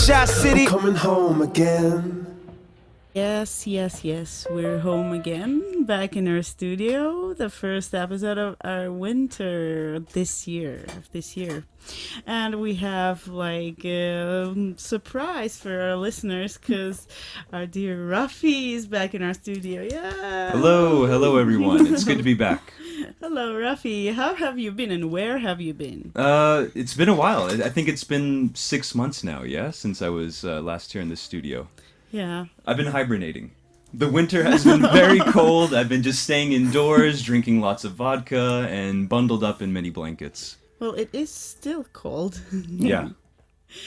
Tri-City. I'm coming home again. Yes. We're home again, back in our studio. The first episode of our winter this year. And we have like a surprise for our listeners because our dear Roffi is back in our studio. Yeah. Hello everyone. It's good to be back. Hello, Roffi. How have you been and where have you been? It's been a while. I think it's been 6 months now, since I was last here in the studio. Yeah. I've been hibernating. The winter has been very cold. I've been just staying indoors, drinking lots of vodka, and bundled up in many blankets. Well, it is still cold. Yeah,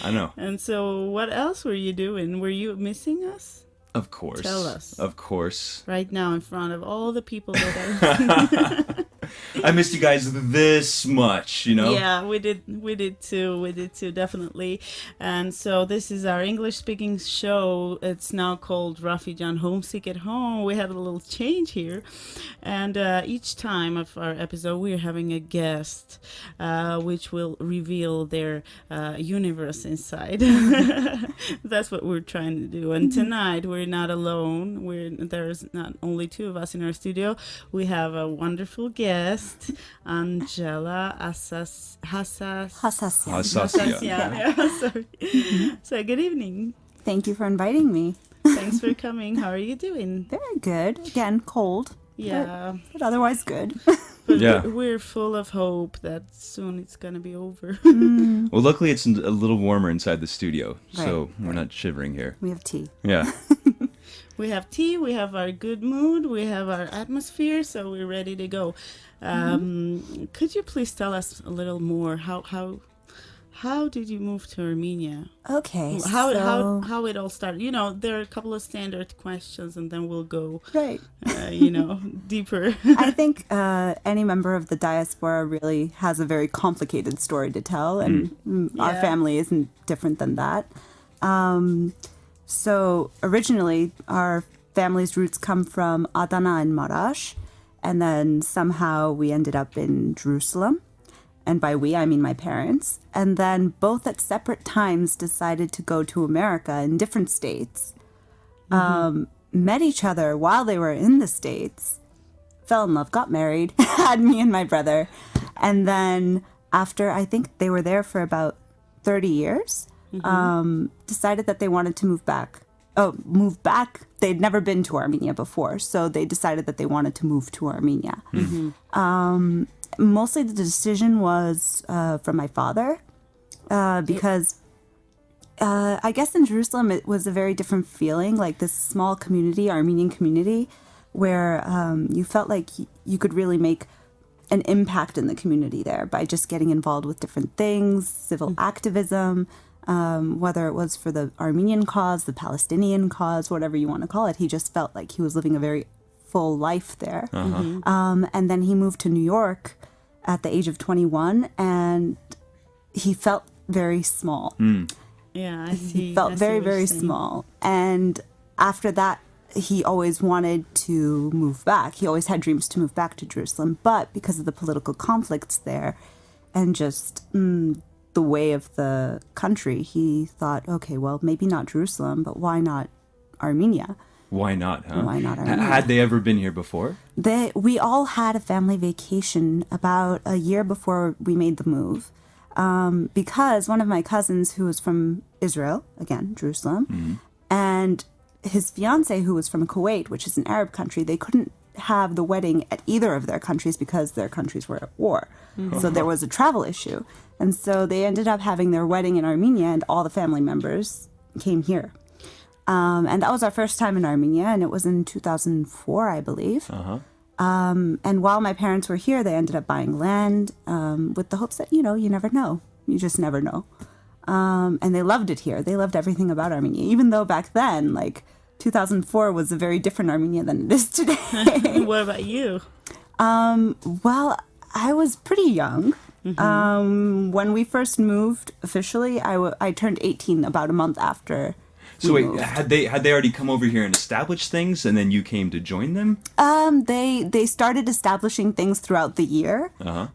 I know. And so what else were you doing? Were you missing us? Of course. Tell us. Of course. Right now in front of all the people that are... I missed you guys this much, Yeah, we did too, definitely. And so this is our English-speaking show. It's now called Roffi Jan Homesick at Home. We had a little change here. And each time of our episode, we're having a guest, which will reveal their universe inside. That's what we're trying to do. And tonight, we're not alone. There's not only two of us in our studio. We have a wonderful guest, Angela Hassassian. Yeah, sorry. So good evening. Thank you for inviting me. Thanks for coming. How are you doing? Very good. Again, cold. Yeah. But otherwise good. But yeah. we're full of hope that soon it's going to be over. Well, luckily it's a little warmer inside the studio, so we're not shivering here. We have tea. Yeah. We have tea, we have our good mood, we have our atmosphere, so we're ready to go. Could you please tell us a little more? How did you move to Armenia? Okay. How it all started? There are a couple of standard questions, and then we'll go deeper. I think any member of the diaspora really has a very complicated story to tell, and our family isn't different than that. So originally, our family's roots come from Adana and Marash, and then somehow we ended up in Jerusalem. And by we, I mean my parents. And then both at separate times decided to go to America in different states. Met each other while they were in the States, fell in love, got married, had me and my brother. And then after, I think they were there for about 30 years, decided that they wanted to move back. They'd never been to Armenia before, so they decided that they wanted to move to Armenia. Mostly the decision was from my father, because I guess in Jerusalem it was a very different feeling, like this small community, Armenian community, where you felt like you could really make an impact in the community there by just getting involved with different things, civil activism, whether it was for the Armenian cause, the Palestinian cause, whatever you want to call it. He just felt like he was living a very full life there. And then he moved to New York at the age of 21, and he felt very small. Yeah, I see. He felt very, very small. And after that, he always wanted to move back. He always had dreams to move back to Jerusalem, but because of the political conflicts there and just the way of the country, he thought, okay, well, maybe not Jerusalem, but why not Armenia? Why not, huh? Why not Armenia? Had they ever been here before? We all had a family vacation about a year before we made the move, because one of my cousins who was from Israel, again, Jerusalem, and his fiance who was from Kuwait, which is an Arab country, they couldn't have the wedding at either of their countries because their countries were at war. So there was a travel issue. And so they ended up having their wedding in Armenia, and all the family members came here. And that was our first time in Armenia, and it was in 2004, I believe. And while my parents were here, they ended up buying land with the hopes that, you never know. You just never know. And they loved it here. They loved everything about Armenia, even though back then, 2004 was a very different Armenia than it is today. What about you? Well, I was pretty young. When we first moved officially, I turned 18 about a month after. So wait, had they already come over here and established things, and then you came to join them? They started establishing things throughout the year,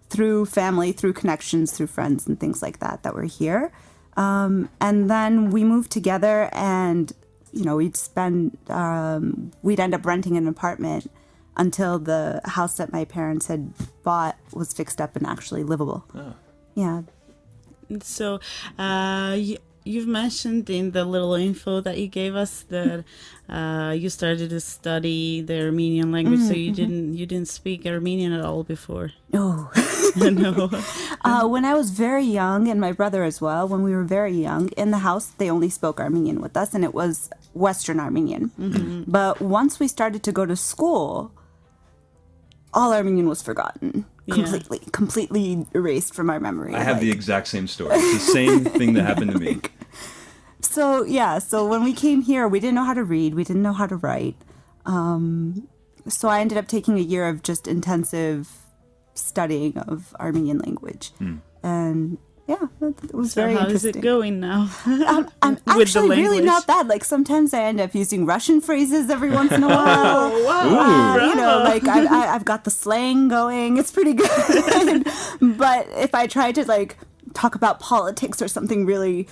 through family, through connections, through friends, and things like that were here. And then we moved together, and we'd end up renting an apartment until the house that my parents had bought was fixed up and actually livable. Oh. Yeah. So, you've mentioned in the little info that you gave us that you started to study the Armenian language, so you didn't speak Armenian at all before. No. No. When I was very young, and my brother as well, when we were very young, in the house, they only spoke Armenian with us, and it was Western Armenian. Mm-hmm. But once we started to go to school, all Armenian was forgotten. Completely erased from our memory. I have the exact same story. It's the same thing that happened to me. So when we came here, we didn't know how to read. We didn't know how to write. So I ended up taking a year of just intensive studying of Armenian language. And yeah, it was very interesting. How's it going now? I'm actually really not bad. Like sometimes I end up using Russian phrases every once in a while. Oh, wow. Like I've got the slang going. It's pretty good. But if I try to like talk about politics or something really,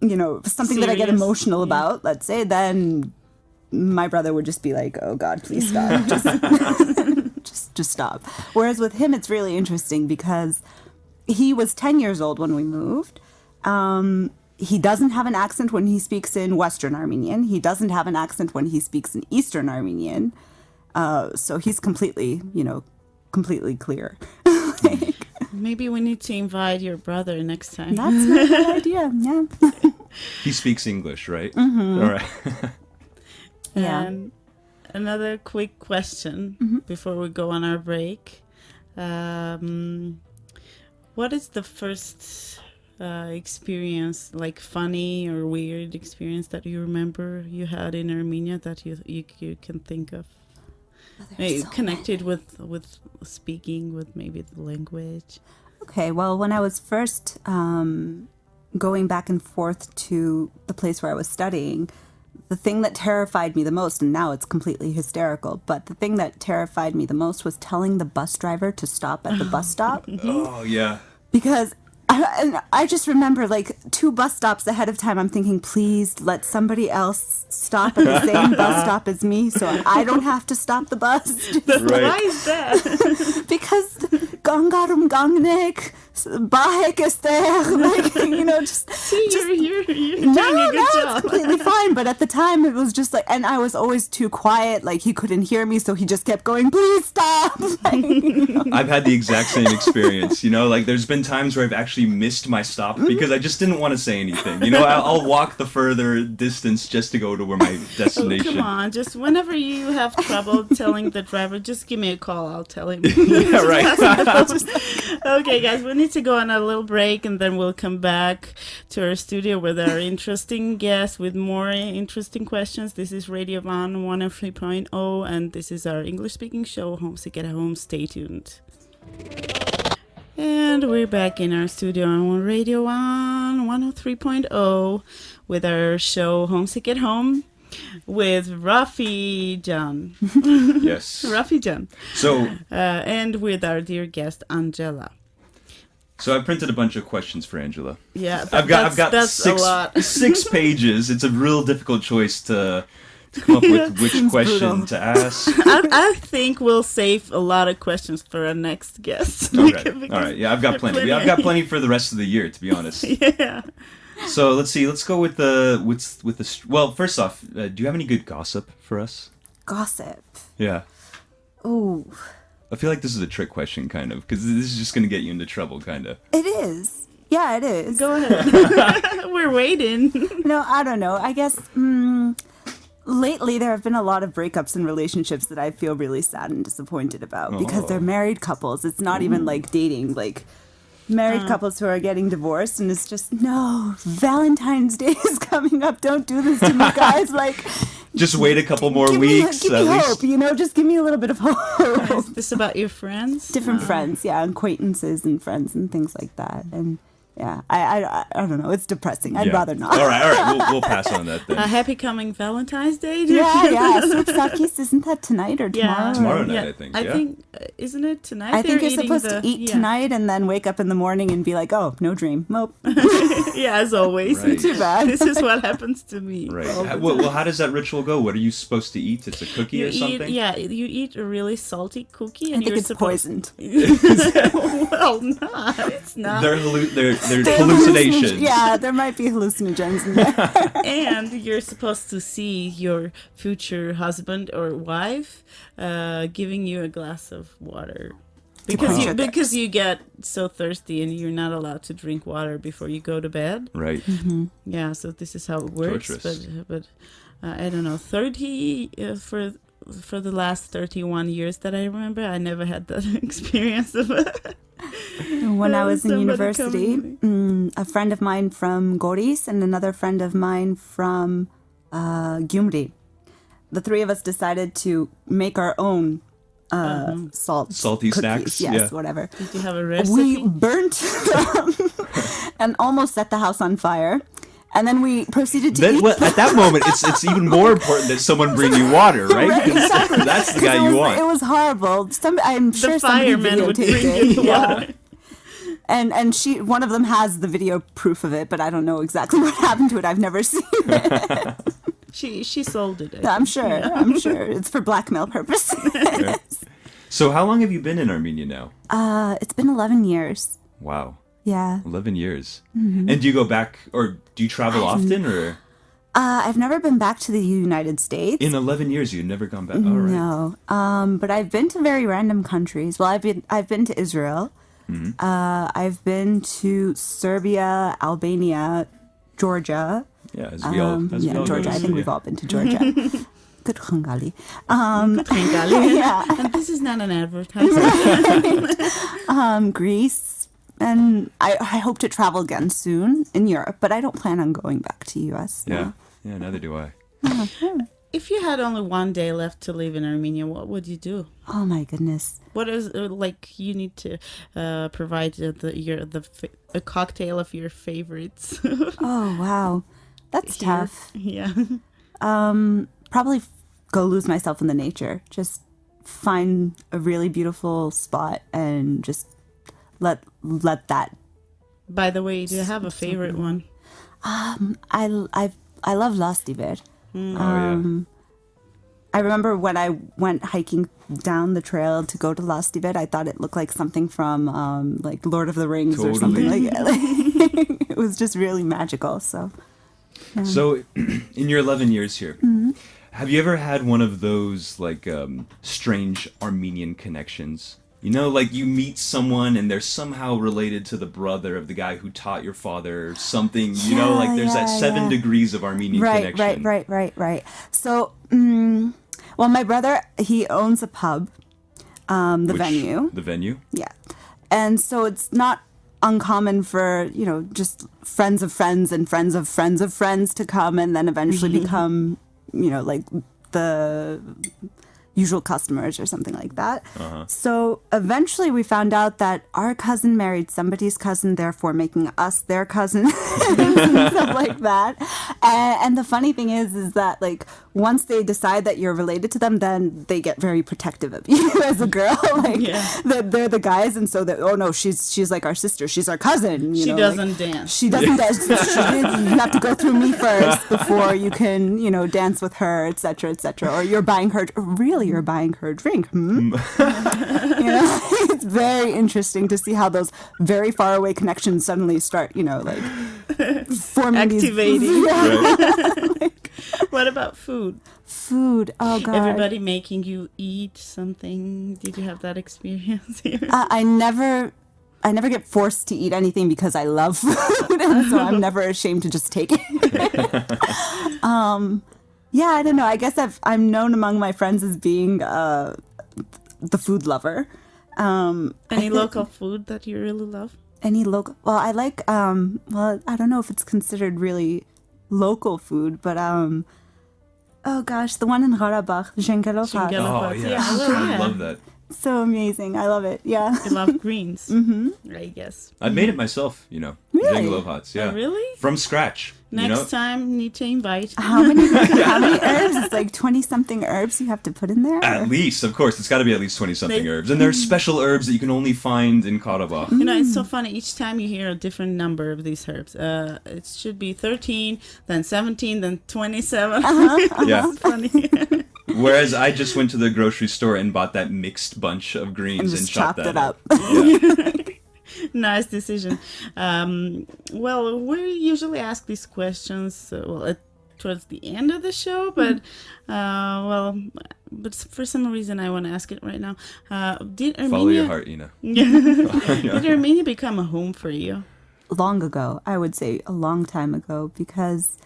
something that I get emotional about, let's say, then my brother would just be like, "Oh God, please stop. Just stop." Whereas with him, it's really interesting because he was 10 years old when we moved. He doesn't have an accent when he speaks in Western Armenian. He doesn't have an accent when he speaks in Eastern Armenian. So he's completely clear. Maybe we need to invite your brother next time. That's a good idea, yeah. He speaks English, right? Mm-hmm. All right. Yeah. And another quick question before we go on our break. What is the first experience, like funny or weird experience that you remember you had in Armenia that you can think of? Maybe so connected with speaking, with maybe the language. Okay, well, when I was first going back and forth to the place where I was studying, the thing that terrified me the most, and now it's completely hysterical, but the thing that terrified me the most was telling the bus driver to stop at the bus stop. Oh, yeah. Because I just remember, like, 2 bus stops ahead of time, I'm thinking, please let somebody else stop at the same bus stop as me so I don't have to stop the bus. Right. Why is that? Because Gangarum Gangnek, Bahek Esther, like, just... See, you're doing a good it's job. completely fine, but at the time it was just like, and I was always too quiet, like he couldn't hear me, so he just kept going, please stop. I've had the exact same experience, like there's been times where I've actually missed my stop because I just didn't want to say anything. I'll walk the further distance just to go to where my destination. Oh, come on, just whenever you have trouble telling the driver, just give me a call, I'll tell him. Yeah, right. Okay, guys, we need to go on a little break and then we'll come back to our studio with our interesting guests with more interesting questions. This is Radio Van 103.0 and this is our English-speaking show, Homesick at Home. Stay tuned. And we're back in our studio on Radio One 103.0 with our show Homesick at Home with Roffi Jan. Yes. Roffi Jan. So, and with our dear guest Angela. So I printed a bunch of questions for Angela. Yeah, I've got that's a lot. 6 pages. It's a real difficult choice to come up with which question brutal. to ask. I think we'll save a lot of questions for our next guest. Okay. All right. Yeah, I've got plenty. I've got plenty for the rest of the year, to be honest. Yeah. So let's see. Let's go with the Well, first off, do you have any good gossip for us? Gossip. Yeah. Ooh. I feel like this is a trick question, kind of, because this is just going to get you into trouble, kind of. It is. Yeah, it is. Go ahead. We're waiting. No, I don't know. I guess lately there have been a lot of breakups in relationships that I feel really sad and disappointed about because they're married couples. It's not even like dating, like married couples who are getting divorced, and it's just, no, Valentine's Day is coming up. Don't do this to me, guys. Like, just wait a couple more give weeks. Me at hope, least. Just give me a little bit of hope. Is this about your friends? Different friends, yeah, acquaintances and friends and things like that. And Yeah, I don't know. It's depressing. I'd rather not. All right. We'll pass on that then. Happy coming Valentine's Day. Yeah. Soupsakis, isn't that tonight or tomorrow? Tomorrow night, I think. I think, isn't it tonight? I think you're supposed to eat tonight and then wake up in the morning and be like, oh, no dream. Nope. Yeah, as always. Right. Too bad. This is what happens to me. Right. Well, how does that ritual go? What are you supposed to eat? It's a cookie or something? You eat a really salty cookie. And I think it's poisoned. Well, not. It's not. They're hallucinations. Yeah, there might be hallucinogens in there. And you're supposed to see your future husband or wife giving you a glass of water. Because you get so thirsty and you're not allowed to drink water before you go to bed. Right. Mm-hmm. Yeah, so this is how it works. Torturous. But I don't know, 30 for the last 31 years that I remember, I never had that experience of it. When I was in Somebody university, a friend of mine from Goris and another friend of mine from Gyumri, the three of us decided to make our own salty cookies. Snacks. Yes, whatever. Did you have a recipe? We burnt them and almost set the house on fire. And then we proceeded to eat. Well, at that moment, it's even more important that someone bring you water, right? Right, exactly. That's the guy you want. It was horrible. I'm sure the somebody fireman would bring videotaped you it. the Yeah. water. And one of them has the video proof of it, but I don't know exactly what happened to it. I've never seen it. She sold it. I'm sure. I'm sure it's for blackmail purposes. Yeah. So how long have you been in Armenia now? It's been 11 years. Wow. Yeah. 11 years. Mm-hmm. And do you go back, or do you travel often, or? I've never been back to the United States. In 11 years, you've never gone back? All right. No. But I've been to very random countries. Well, I've been to Israel. Mm-hmm. I've been to Serbia, Albania, Georgia. Yeah, as we all Georgia. I think we've all been to Georgia. Good Khungali. Yeah. And this is not an advertisement. Greece. And I hope to travel again soon in Europe, but I don't plan on going back to U.S. Yeah, neither do I. If you had only one day left to live in Armenia, what would you do? Oh my goodness! What is you need to provide a cocktail of your favorites? Oh wow, that's tough. Yeah. Probably go lose myself in the nature. Just find a really beautiful spot and just let that. By the way, do you have a favorite one? I love Lastivir. I remember when I went hiking down the trail to go to Lastivir, I thought it looked like something from like Lord of the Rings or something like that. It was just really magical. So in your 11 years here, have you ever had one of those strange Armenian connections? You know, like you meet someone and they're somehow related to the brother of the guy who taught your father or something. You know, like there's that 7 degrees of Armenian connection. Right. So, well, my brother, he owns a pub, venue. The venue? Yeah. And so it's not uncommon for, just friends of friends and friends of friends of friends to come and then eventually become, like the usual customers or something like that. So eventually we found out that our cousin married somebody's cousin, therefore making us their cousin and stuff like that. And the funny thing is that once they decide that you're related to them, then they get very protective of you as a girl. They're the guys, and so that, oh no, she's like our sister, she's our cousin. She doesn't dance. She doesn't dance. You have to go through me first before you can, dance with her, etc., etc. Or you're buying her. Really, you're buying her a drink. It's very interesting to see how those very far away connections suddenly start, forming activating. Right. What about food? Food. Oh god. Everybody making you eat something. Did you have that experience here? I never get forced to eat anything because I love food, and so I'm never ashamed to just take it. Yeah, I don't know. I guess I'm known among my friends as being the food lover. Any local food that you really love? Any local? Well, I like. Well, I don't know if it's considered really local food, but oh gosh, the one in Qarabakh, Zhengelofat. Oh yeah, I love that. So amazing. I love it. Yeah. I love greens. I guess. I made it myself, Really? Zingalohots, yeah. Oh, really? From scratch. Next time, need to invite. How many herbs? It's like 20-something herbs you have to put in there? At least, of course, it's got to be at least 20-something They- herbs. And there's special herbs that you can only find in Karabakh. It's so funny. Each time you hear a different number of these herbs. It should be 13, then 17, then 27. Yeah. It's funny. Whereas I just went to the grocery store and bought that mixed bunch of greens And and just chopped chopped that it up. Yeah. Nice decision. Well, we usually ask these questions towards the end of the show, but but for some reason I want to ask it right now. Did Armenia Follow your heart, Ina. Did Armenia become a home for you? Long ago, I would say a long time ago, because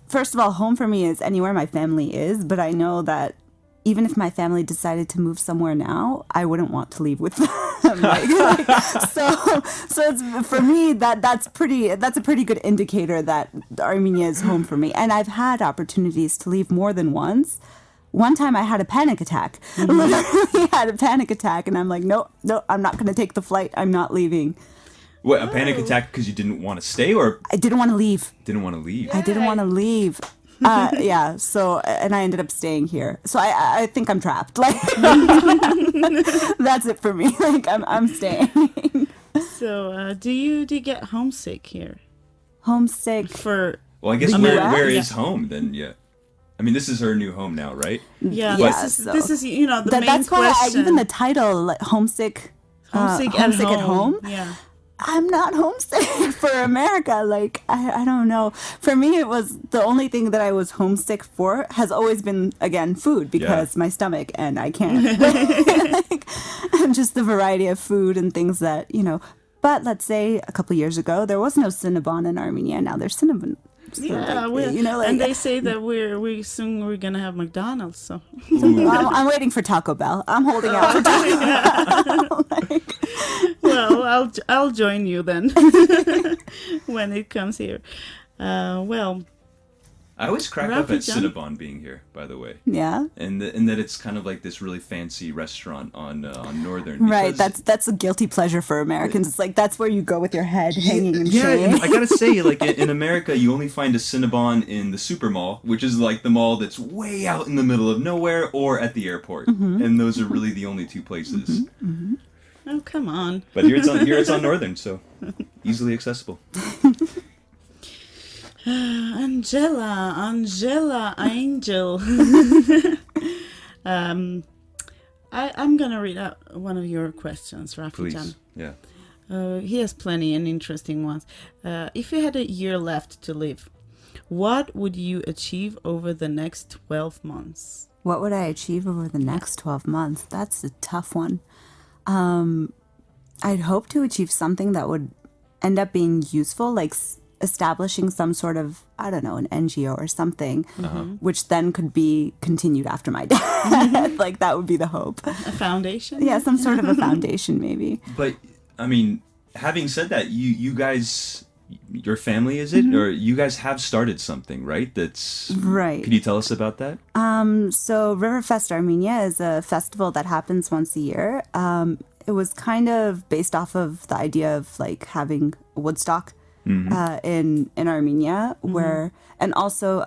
first of all, home for me is anywhere my family is, but I know that even if my family decided to move somewhere now, I wouldn't want to leave with them. So it's, for me, that's a pretty good indicator that Armenia is home for me. And I've had opportunities to leave more than once. One time I had a panic attack. Literally had a panic attack, and I'm like, no, I'm not going to take the flight. I'm not leaving. What, a panic attack because you didn't want to stay or I didn't want to leave. didn't want to leave? I didn't want to leave. Yeah. So, and I ended up staying here. So I think I'm trapped. Like, that's it for me. Like, I'm staying. So, do you get homesick here? Homesick. For Well, I guess The where US? is home then? Yeah. I mean, this is her new home now, right? yeah, Yeah, this is so- the main That's why question. even the title, like, homesick. homesick, homesick at home. Yeah. I'm not homesick for America. Like, I don't know. For me, it was the only thing that I was homesick for has always been, again, food, because my stomach, and I can't. Like, and just the variety of food and things that, But let's say a couple years ago, there was no Cinnabon in Armenia. Now there's Cinnabon. So, Yeah, like, and they say that we're soon gonna have McDonald's. So I'm waiting for Taco Bell. I'm holding out for Taco Bell. well, I'll join you then when it comes here. Well, I always crack up Roffi at John? Cinnabon being here, by the way. Yeah. And that it's kind of like this really fancy restaurant on Northern. Right, because- that's a guilty pleasure for Americans. It's like that's where you go with your head hanging in Yeah, shame. and I gotta say, like in America, you only find a Cinnabon in the super mall, which is like the mall that's way out in the middle of nowhere, or at the airport, and those are really the only two places. oh come on. But here it's on Northern, so easily accessible. Angela, Angel. I'm gonna read out one of your questions, Roffi Please, John. yeah. He has plenty and interesting ones. If you had a year left to live, what would you achieve over the next 12 months? What would I achieve over the next 12 months? That's a tough one. I'd hope to achieve something that would end up being useful, like establishing some sort of, I don't know, an NGO or something, which then could be continued after my death. Like, that would be the hope. A foundation? Yeah, some sort of a foundation, maybe. But I mean, having said that, you guys, your family, is it, or you guys have started something, right? That's Right. Can you tell us about that? So Riverfest Armenia is a festival that happens once a year. It was kind of based off of the idea of like having Woodstock in Armenia, where, and also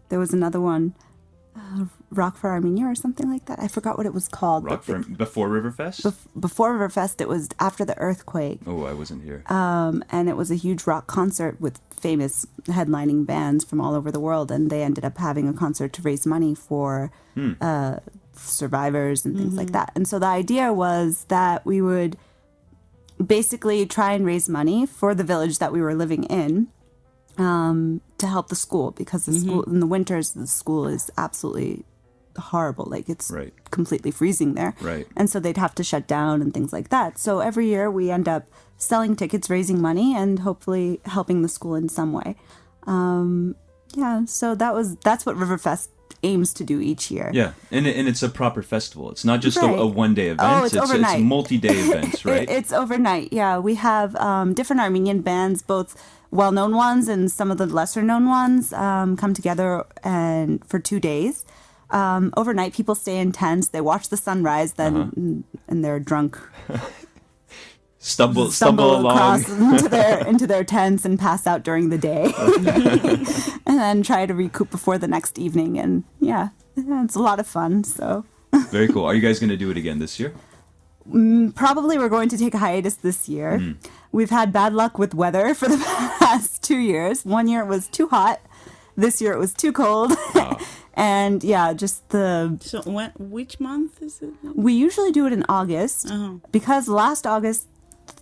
there was another one, Rock for Armenia or something like that. I forgot what it was called. Before Riverfest? Before Riverfest, it was after the earthquake. Oh, I wasn't here. And it was a huge rock concert with famous headlining bands from all over the world. And they ended up having a concert to raise money for survivors and things like that. And so the idea was that we would basically try and raise money for the village that we were living in, to help the school, because the school in the winters, the school is absolutely horrible. Like, it's Right. completely freezing there. Right. And so they'd have to shut down and things like that. So every year we end up selling tickets, raising money, and hopefully helping the school in some way. Yeah, so that's what Riverfest aims to do each year. Yeah, and it's a proper festival. It's not just Right. a one-day event. Oh, it's overnight. It's multi-day events, right? It's overnight, yeah. We have different Armenian bands, both well-known ones and some of the lesser-known ones, come together and for 2 days. Overnight, people stay in tents. They watch the sunrise, then and they're drunk. Stumble across along into their tents and pass out during the day, and then try to recoup before the next evening. And yeah, it's a lot of fun. So very cool. Are you guys going to do it again this year? Probably we're going to take a hiatus this year. We've had bad luck with weather for the past 2 years. 1 year it was too hot. This year it was too cold. And yeah, just the... So which month is it? We usually do it in August because last August,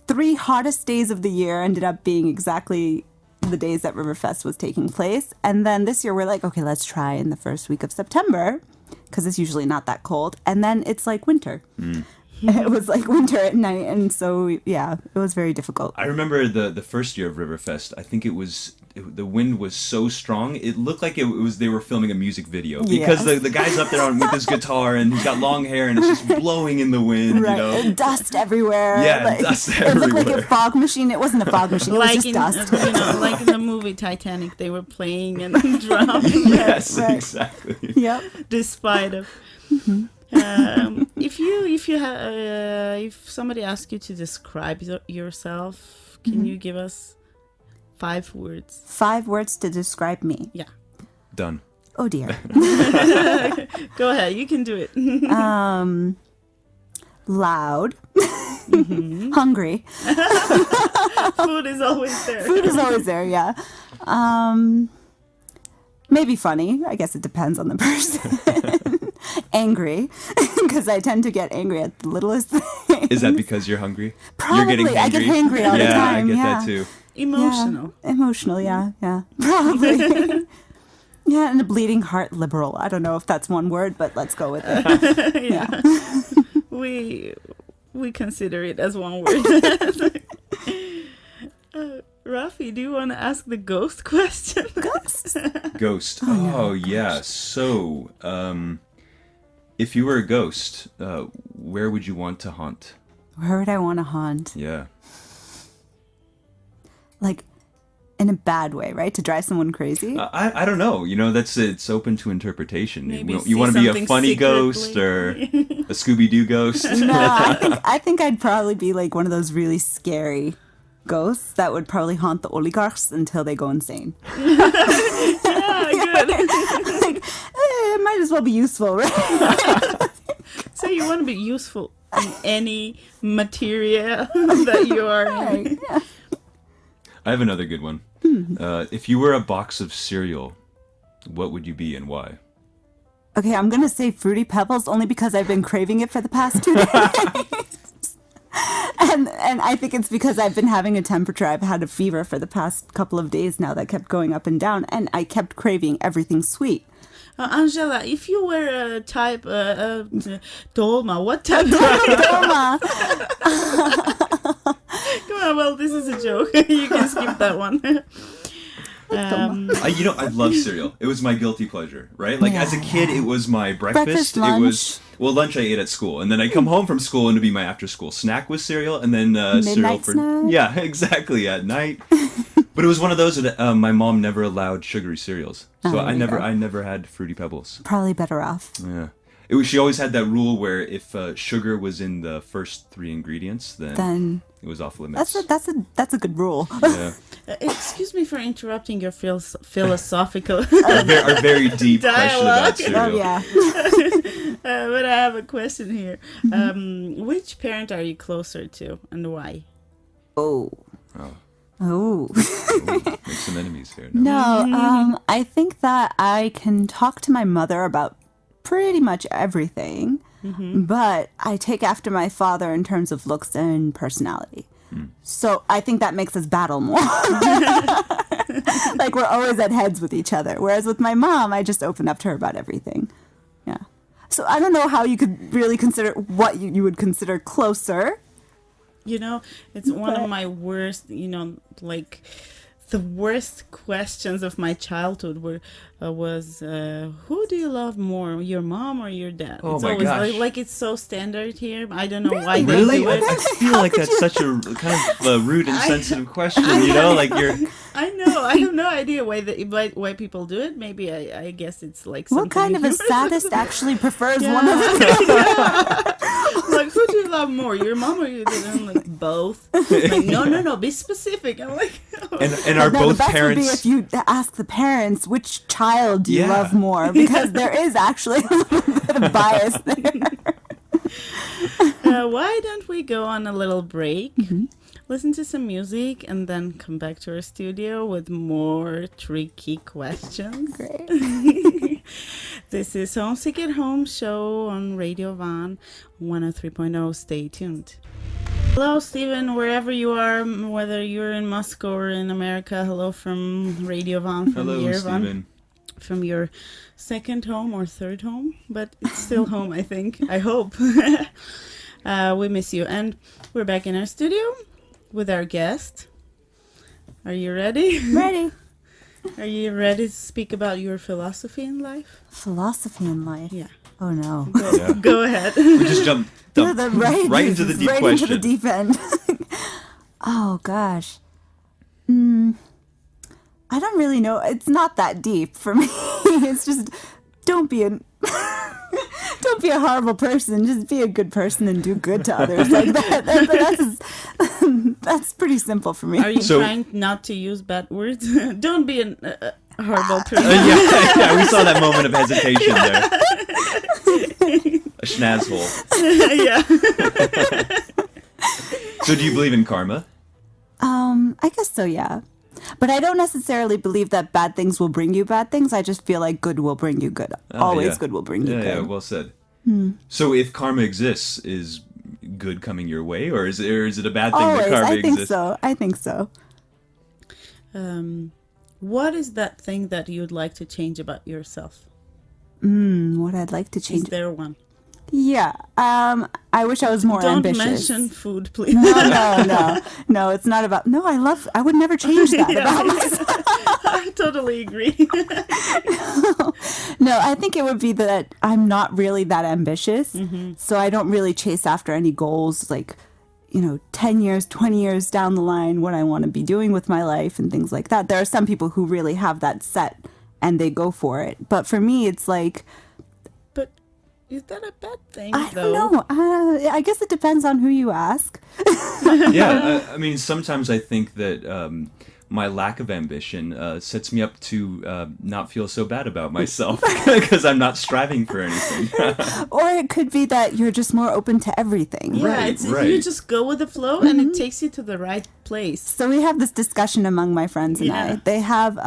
3 hottest days of the year ended up being exactly the days that Riverfest was taking place. And then this year we're like, okay, let's try in the first week of September because it's usually not that cold. And then it's like winter. It was like winter at night. And so, yeah, it was very difficult. I remember the first year of Riverfest, I think the wind was so strong, it looked like it was they were filming a music video because the guy's up there with his guitar and he's got long hair and it's just blowing in the wind, right. you know. And dust everywhere. Yeah, dust everywhere. It looked like a fog machine. It wasn't a fog machine. It was just dust. Like in the movie Titanic, they were playing and drumming. Yes, right. exactly. Yep. Despite of. If somebody asks you to describe yourself, can you give us 5 words? 5 words to describe me. Yeah. Done. Oh dear. Go ahead. You can do it. Loud. Hungry. Food is always there. Food is always there, yeah. Maybe funny. I guess it depends on the person. Angry, because I tend to get angry at the littlest things. Is that because you're hungry? Probably. You're getting hangry? I get hangry all the time. Yeah, I get that too. Emotional. Yeah. Emotional, yeah. Probably. Yeah, and a bleeding heart liberal. I don't know if that's one word, but let's go with it. Yeah. We consider it as one word. Roffi, do you want to ask the ghost question? Ghost? Oh yeah. So, if you were a ghost, where would you want to haunt? Where would I want to haunt? Yeah. Like, in a bad way, right? To drive someone crazy? I don't know. You know, it's open to interpretation. Maybe you want to be a funny secretly. ghost or a Scooby-Doo ghost? No, I think I'd probably be like one of those really scary ghosts that would probably haunt the oligarchs until they go insane. Yeah, good. Like, it might as well be useful, right? So you want to be useful in any material that you are in. Yeah. I have another good one. If you were a box of cereal, what would you be and why? Okay, I'm going to say Fruity Pebbles only because I've been craving it for the past 2 days. And I think it's because I've been having a temperature. I've had a fever for the past couple of days now that kept going up and down, and I kept craving everything sweet. Angela, if you were a type Dolma, what type? Dolma. Come on, well, this is a joke. You can skip that one. I love cereal. It was my guilty pleasure, right? Like as a kid, it was my breakfast. Lunch. It was lunch I ate at school, and then I come home from school and it'd be my after school snack was cereal, and then cereal for snack. exactly at night. But it was one of those that my mom never allowed sugary cereals, so I never had Fruity Pebbles. Probably better off. Yeah. She always had that rule where if sugar was in the first 3 ingredients, then it was off limits. That's a good rule. Yeah. Excuse me for interrupting your philosophical our very deep question about cereal. Oh yeah. But I have a question here. Which parent are you closer to, and why? Oh. Make some enemies here. No, I think that I can talk to my mother about pretty much everything, but I take after my father in terms of looks and personality. So I think that makes us battle more. Like we're always at heads with each other. Whereas with my mom, I just open up to her about everything. Yeah. So I don't know how you could really consider what you would consider closer. You know, it's one of my worst, like the worst questions of my childhood was who do you love more, your mom or your dad? Oh it's my always gosh. like it's so standard here. I don't know why Really? they do it. I feel like that's such a kind of rude and sensitive question, like you're... I know. I have no idea why people do it. Maybe I guess it's like something. What kind of a sadist actually prefers Yeah. one of them? Like, who do you love more, your mom or your dad? I'm like, both. Like, no, be specific. I'm like, oh. And are No, both the best parents? would be if you ask the parents which child do you Yeah. love more, because there is actually a little bit of bias there. Why don't we go on a little break, listen to some music, and then come back to our studio with more tricky questions? Great. This is Homesick at Home show on Radio Van 103.0. Stay tuned. Hello, Stephen, wherever you are, whether you're in Moscow or in America. Hello from Radio Van, from Hello, Yerevan, Stephen. from your second home or third home, but it's still home, I think. I hope. We miss you. And we're back in our studio with our guest. Are you ready? Ready. Are you ready to speak about your philosophy in life? Philosophy in life. Yeah. Oh no. Go ahead. We just jump Right into the deep right question. into the deep end. Oh gosh. I don't really know. It's not that deep for me. It's just don't be a horrible person. Just be a good person and do good to others. Like that's pretty simple for me. Are you So- trying not to use bad words? Don't be a horrible person. yeah, we saw that moment of hesitation there. A schnazzhole. Yeah. So do you believe in karma? I guess so, yeah. But I don't necessarily believe that bad things will bring you bad things. I just feel like good will bring you good. Always yeah. good will bring you Yeah, good. yeah, well said. So if karma exists, is good coming your way, or is it a bad thing Always, that karma I think exists? so. I think so. What is that thing that you'd like to change about yourself? What I'd like to Is change. there one? Yeah. I wish I was more Don't ambitious. mention food, please. No, it's not about. No, I would never change that about myself. I totally agree. No, I think it would be that I'm not really that ambitious. Mm-hmm. So I don't really chase after any goals like, 10 years, 20 years down the line, what I want to be doing with my life and things like that. There are some people who really have that set and they go for it. But for me, it's like, But is that a bad thing, I though? don't know. I guess it depends on who you ask. Yeah, I mean, sometimes I think that my lack of ambition sets me up to not feel so bad about myself because I'm not striving for anything. Or it could be that you're just more open to everything. Yeah, Right, it's, right. you just go with the flow and it takes you to the right place. So we have this discussion among my friends and Yeah. I. They have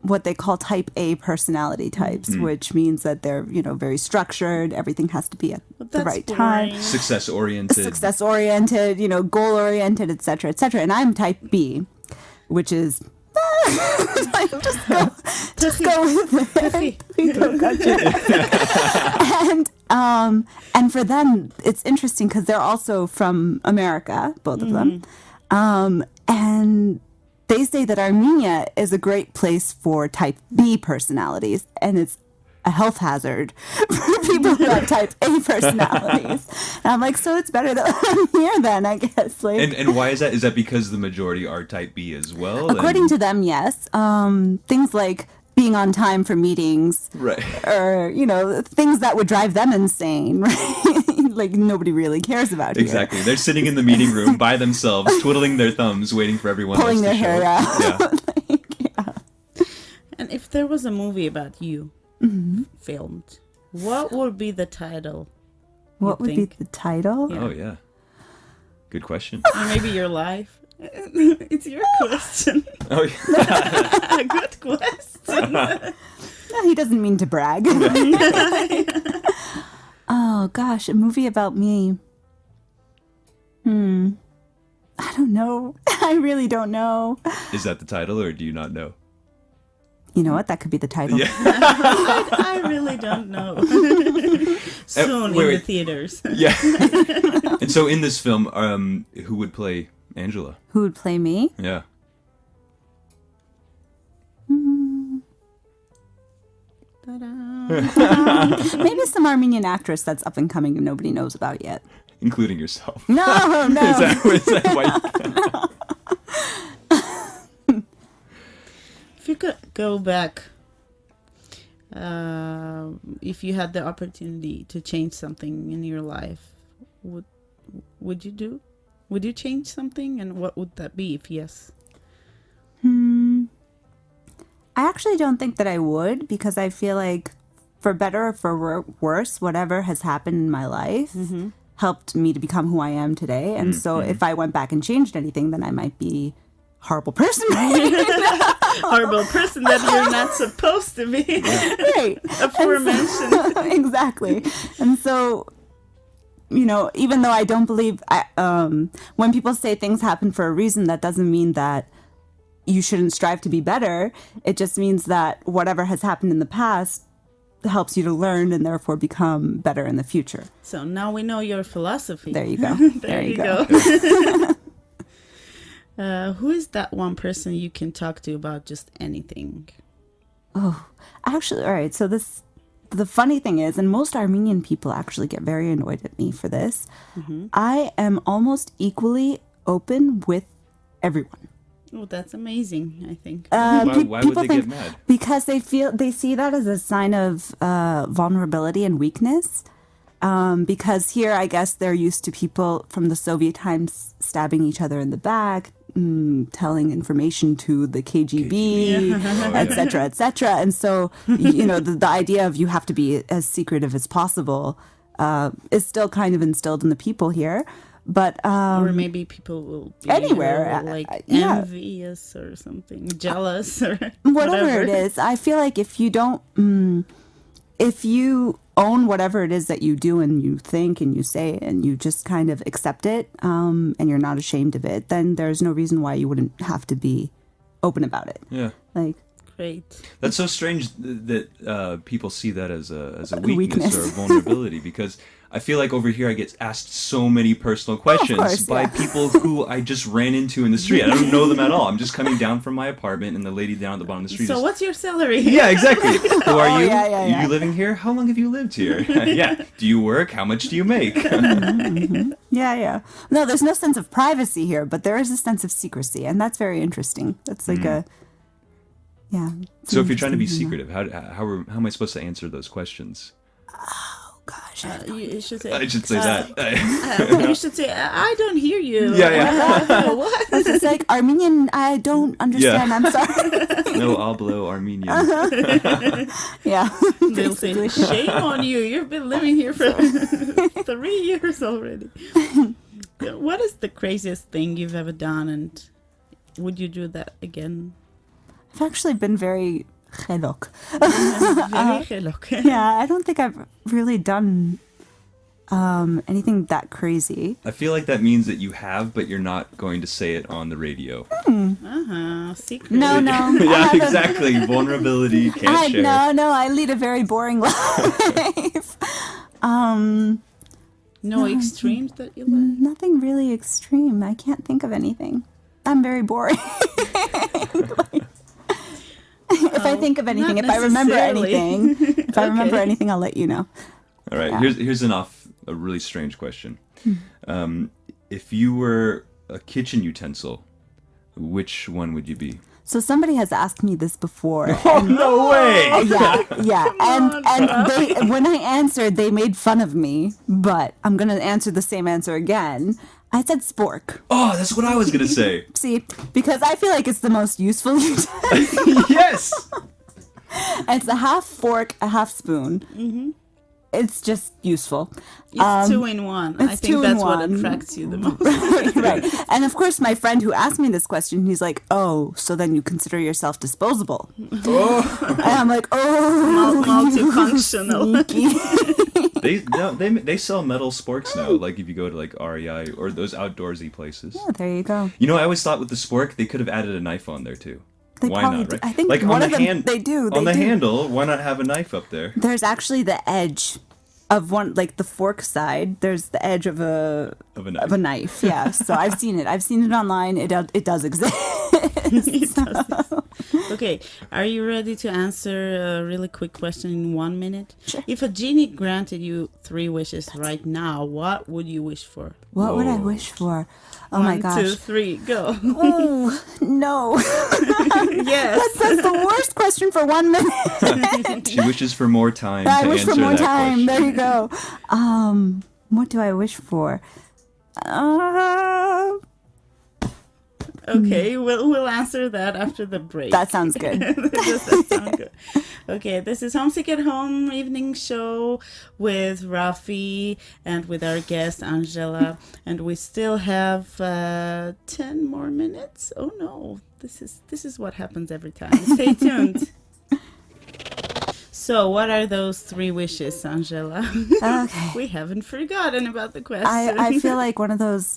what they call type A personality types, which means that they're, very structured. Everything has to be at But the that's right time. boring. Success oriented. Success oriented, goal oriented, etc., etc. And I'm type B, which is like, just go with it. Puffy. And for them, it's interesting because they're also from America, both of them, and they say that Armenia is a great place for type B personalities, and it's a health hazard for people who have type A personalities. And I'm like, so it's better that I'm here then, I guess. Like, And why is that? Is that because the majority are type B as well? according to them, yes. Things like being on time for meetings, Right. or things that would drive them insane, right? Like nobody really cares about here. Exactly. They're sitting in the meeting room by themselves, twiddling their thumbs, waiting for everyone Pulling else to their show hair up. out. Yeah. And if there was a movie about you filmed, what would be the title? What would think? be the title? Yeah. Oh, yeah. Good question. Or maybe your life? It's your question. Oh, yeah. A good question. No, he doesn't mean to brag. Oh gosh, a movie about me. I don't know. I really don't know. Is that the title, or do you not know? You know what? That could be the title. Yeah. I really don't know. Soon in the wait. theaters. Yeah. And so in this film, who would play Angela? Who would play me? Yeah. Maybe some Armenian actress that's up and coming and nobody knows about yet. Including yourself. No. Is that why go back, if you had the opportunity to change something in your life, would you do? Would you change something, and what would that be if yes? I actually don't think that I would, because I feel like, for better or for worse, whatever has happened in my life helped me to become who I am today. And so if I went back and changed anything, then I might be a horrible person. Horrible person that you're not supposed to be. Right. Aforementioned. Exactly. And so, you know, even though I don't believe, when people say things happen for a reason, that doesn't mean that you shouldn't strive to be better. It just means that whatever has happened in the past helps you to learn and therefore become better in the future. So now we know your philosophy. There you go. There you go. Who is that one person you can talk to about just anything? Oh, actually, all right. So the funny thing is, and most Armenian people actually get very annoyed at me for this, I am almost equally open with everyone. Oh, that's amazing, I think. Why would they think, get mad? Because they see that as a sign of vulnerability and weakness. Because here, I guess they're used to people from the Soviet times stabbing each other in the back, telling information to the KGB, etc., etc. And so, you know, the idea of you have to be as secretive as possible is still kind of instilled in the people here. But or maybe people will be anywhere, like envious or something, jealous or whatever it is. I feel like if you don't, if you own whatever it is that you do and you think and you say and you just kind of accept it, and you're not ashamed of it, then there's no reason why you wouldn't have to be open about it. Yeah. Like, great. That's so strange that people see that as a weakness weakness. or a vulnerability, because I feel like over here I get asked so many personal questions course, by yeah. people who I just ran into in the street. I don't know them at all. I'm just coming down from my apartment, and the lady down at the bottom of the street So is... what's your salary? Yeah, exactly. Who are you? yeah. Are you living here? How long have you lived here? Yeah. Do you work? How much do you make? yeah. No, there's no sense of privacy here, but there is a sense of secrecy, and that's very interesting. That's like So if you're trying to be secretive, how am I supposed to answer those questions? Oh gosh. You should say. I should say that. You should say, I don't hear you. Yeah. What? It's like Armenian. I don't understand. Yeah. I'm sorry. No hablo Armenian. Yeah. They'll say, shame on you. You've been living here for 3 years already. What is the craziest thing you've ever done, and would you do that again? I've actually been very chelok. Very chelok. Yeah, I don't think I've really done anything that crazy. I feel like that means that you have, but you're not going to say it on the radio. Secret. No. Yeah, exactly. Vulnerability, can't share. No, I lead a very boring life. No extremes that you like? Nothing really extreme. I can't think of anything. I'm very boring. If I think of anything, not if I remember necessarily. anything, Okay. I'll let you know. All right, Yeah. here's a really strange question. If you were a kitchen utensil, which one would you be? So somebody has asked me this before. Oh, no way! Yeah. And they, when I answered, they made fun of me. But I'm gonna answer the same answer again. I said spork. Oh, that's what I was going to say. See, because I feel like it's the most useful utensil. Yes! It's a half fork, a half spoon. Mm-hmm. It's just useful. It's 2 in 1. I it's think 2 in that's what 1. attracts you the most. Right. And of course, my friend who asked me this question, he's like, "Oh, so then you consider yourself disposable?" And I'm like, "Oh, Multifunctional. sneaky." They sell metal sporks now. Like if you go to like REI or those outdoorsy places. Yeah, there you go. You know, I always thought with the spork they could have added a knife on there too. They Why probably not? do. Right? I think like one on of the them, hand, they do. on the do. handle, why not have a knife up there? There's actually the edge of one, like the fork side. There's the edge of a Of a knife. Yeah. So I've seen it. I've seen it online. It does exist. It does. Okay, are you ready to answer a really quick question in 1 minute? Sure. If a genie granted you 3 wishes right now, what would you wish for? What would I Whoa. wish for? Oh my 1, gosh. 2, 3, go. Oh, no. Yes. That's the worst question for 1 minute. She wishes for more time I to wish answer for more that time. question. There you go. What do I wish for? Okay, we'll answer that after the break. That sounds good. Does that sound good? Okay, this is Homesick at Home evening show with Roffi and with our guest Angela, and we still have 10 more minutes. Oh no, this is what happens every time. Stay tuned. So, what are those 3 wishes, Angela? Okay. We haven't forgotten about the question. I feel like one of those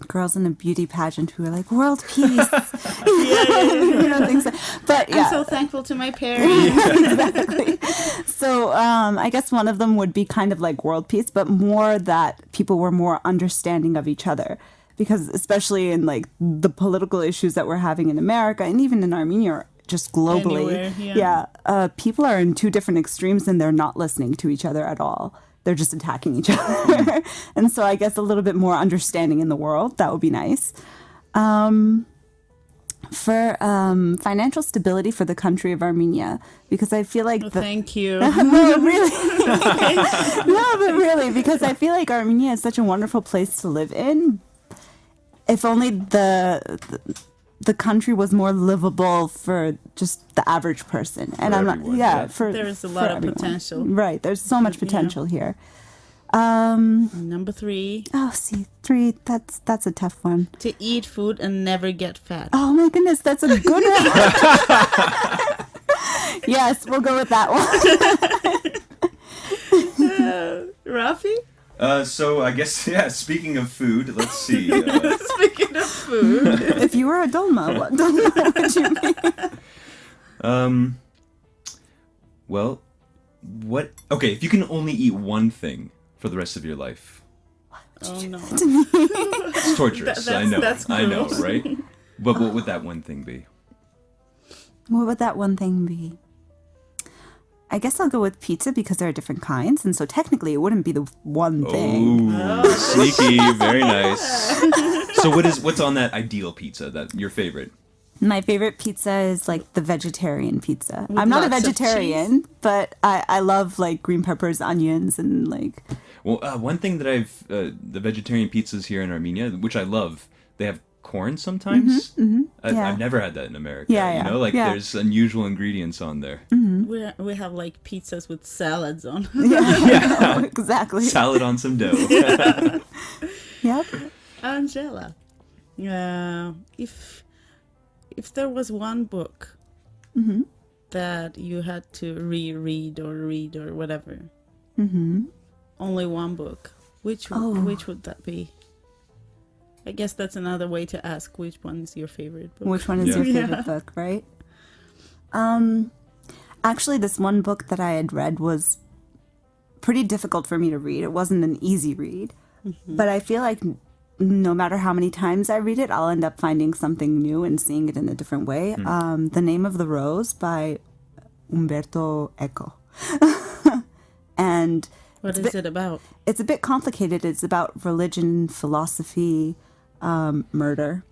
girls in a beauty pageant who are like, world peace. Things like, but yeah. I'm so thankful to my parents. Exactly. So I guess one of them would be kind of like world peace, but more that people were more understanding of each other. Because especially in like the political issues that we're having in America and even in Armenia, just globally, Anywhere, people are in 2 different extremes and they're not listening to each other at all. They're just attacking each other. And so I guess a little bit more understanding in the world, that would be nice. For financial stability for the country of Armenia, because I feel like Thank you. No, really. No, but really, because I feel like Armenia is such a wonderful place to live in. If only the country was more livable for just the average person. And For I'm everyone, not, yeah. There's a for lot of everyone. potential. Right. There's so much potential here. Number 3, Oh, see, 3, that's a tough one. to eat food and never get fat. Oh my goodness, that's a good one. Yes, we'll go with that one. Roffi? So I guess, yeah, speaking of food, let's see. Speaking of food. If you were a dolma, what dolma would you be? Well, okay, if you can only eat one thing for the rest of your life. Oh no. It's torturous, That's I know, cruel. right? But what would that one thing be? What would that one thing be? I guess I'll go with pizza because there are different kinds, and so technically it wouldn't be the one thing. Oh, sneaky, very nice. So what's on that ideal pizza, that your favorite? My favorite pizza is like the vegetarian pizza. With I'm not a lots of vegetarian, but I love like green peppers, onions, and like... Well, one thing that the vegetarian pizzas here in Armenia, which I love, they have corn sometimes. Yeah. I've never had that in America. Yeah, You know, like yeah. there's unusual ingredients on there. We have like pizzas with salads on. Yeah, exactly. Salad on some dough. Yep. Angela, if there was one book that you had to reread or whatever, only one book, which would that be? I guess that's another way to ask which one is your favorite book. Which one is your favorite book, right? Actually, this one book that I had read was pretty difficult for me to read. It wasn't an easy read. But I feel like no matter how many times I read it, I'll end up finding something new and seeing it in a different way. The Name of the Rose by Umberto Eco. And What is it about? it's a bit complicated. It's about religion, philosophy, murder.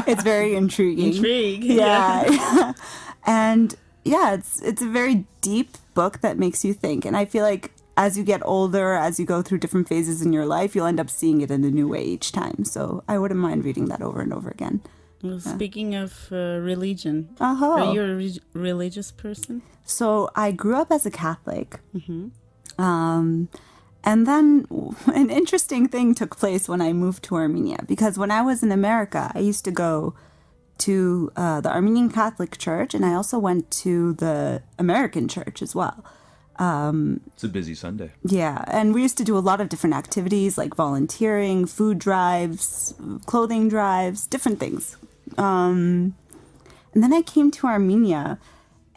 It's very intriguing. Intrigue. Yeah. And yeah, it's a very deep book that makes you think. And I feel like as you get older, as you go through different phases in your life, you'll end up seeing it in a new way each time. So I wouldn't mind reading that over and over again. Well, speaking of religion, Uh-huh. are you a religious person? So I grew up as a Catholic. And then an interesting thing took place when I moved to Armenia. Because when I was in America, I used to go to the Armenian Catholic Church, and I also went to the American Church as well. It's a busy Sunday. Yeah, and we used to do a lot of different activities like volunteering, food drives, clothing drives, different things. And then I came to Armenia,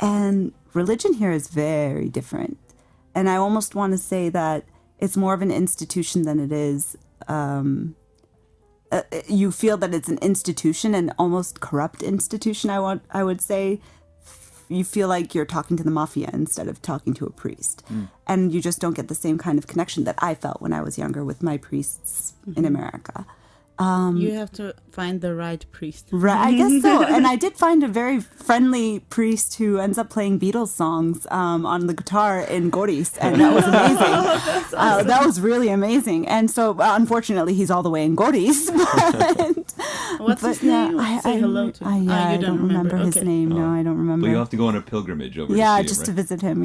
and religion here is very different. And I almost want to say that it's more of an institution than it is you feel that it's an institution, an almost corrupt institution. I would say. You feel like you're talking to the mafia instead of talking to a priest. And you just don't get the same kind of connection that I felt when I was younger with my priests in America. You have to find the right priest. Right, I guess so. And I did find a very friendly priest who ends up playing Beatles songs on the guitar in Goris, and that was amazing. Awesome. That was really amazing. And so, unfortunately, he's all the way in Goris. What's his name? Say hello to him. I don't remember his name. No, I don't remember. But you'll have to go on a pilgrimage over to see him, just right? to visit him,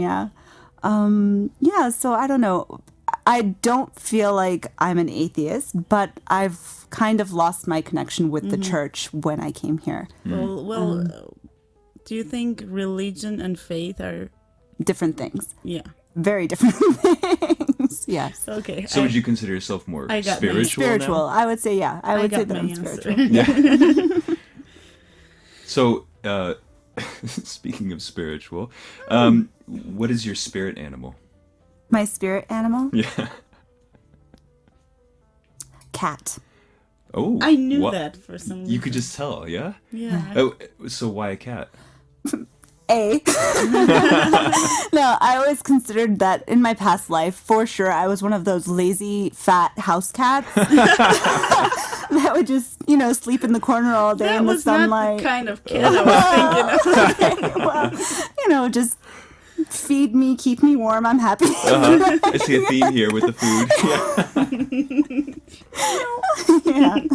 so I don't know. I don't feel like I'm an atheist, but I've kind of lost my connection with the church when I came here. Well, do you think religion and faith are different things? Yeah. Very different things. Yes. Okay. So would you consider yourself more spiritual? Spiritual. Now? I would say, yeah. I would say that I'm answer. spiritual. Yeah. So, speaking of spiritual, what is your spirit animal? My spirit animal? Yeah. Cat. Oh. I knew that for some reason. You could just tell, yeah? Yeah. Oh, so why a cat? No, I always considered that in my past life, for sure, I was one of those lazy, fat house cats that would just, sleep in the corner all day in the sunlight. That was not the kind of cat I was thinking of. Okay, well, just feed me, keep me warm, I'm happy. I see a theme here with the food. Yeah.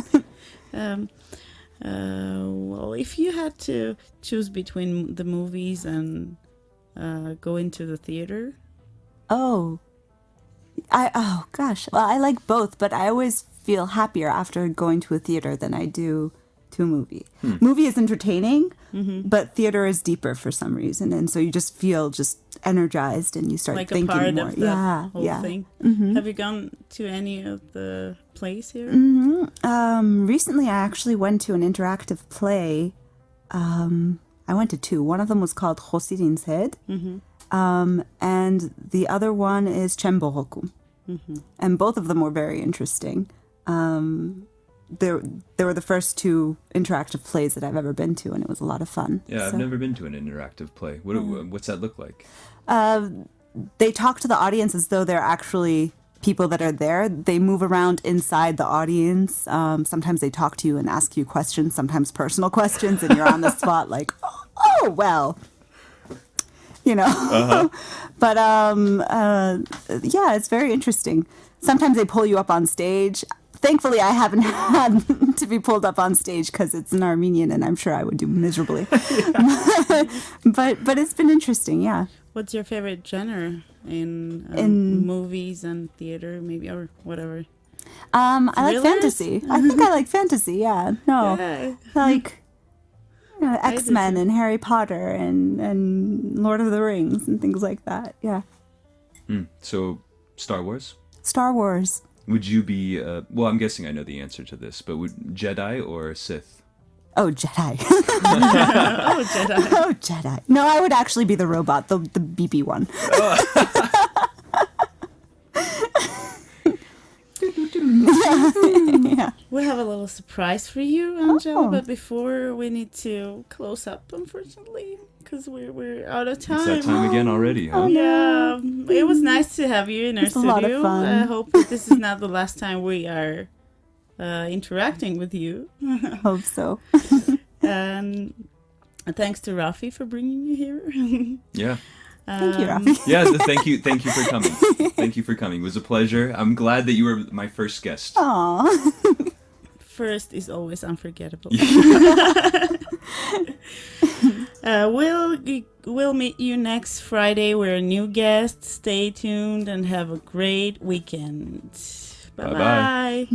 Well, if you had to choose between the movies and go into the theater. Oh gosh. Well, I like both, but I always feel happier after going to a theater than I do to a movie. Movie is entertaining, but theater is deeper for some reason, and so you just feel just energized and you start like thinking a part more. Of the whole thing. Have you gone to any of the plays here? Recently, I actually went to an interactive play. I went to two. One of them was called Hosirin's Head, and the other one is Chembohoku. And both of them were very interesting. They were the first two interactive plays that I've ever been to, and it was a lot of fun. Yeah, I've never been to an interactive play. What's that look like? They talk to the audience as though they're actually people that are there. They move around inside the audience. Sometimes they talk to you and ask you questions, sometimes personal questions, and you're on the spot like, oh well. But it's very interesting. Sometimes they pull you up on stage. Thankfully, I haven't had to be pulled up on stage because it's in Armenian, and I'm sure I would do miserably. but it's been interesting, yeah. What's your favorite genre in movies and theater, maybe, or whatever? I like fantasy. I think I like fantasy. Yeah, no, Yeah. like X-Men and Harry Potter and Lord of the Rings and things like that. Yeah. So, Star Wars? Star Wars. Would you be, well, I'm guessing I know the answer to this, but would Jedi or Sith? Oh, Jedi. Oh, Jedi. Oh, Jedi. No, I would actually be the robot, the beepy one. Yeah. We have a little surprise for you, Angela, but before we need to close up, unfortunately, because we're out of time. It's that time again already, huh? Yeah, it was nice to have you in our studio. A lot of fun. I hope that this is not the last time we are interacting with you. Hope so. And thanks to Roffi for bringing you here. Yeah. Thank you, Roffi. Yeah, thank you for coming. Thank you for coming. It was a pleasure. I'm glad that you were my first guest. Aw. First is always unforgettable. We'll meet you next Friday. We're a new guest. Stay tuned and have a great weekend. Bye-bye.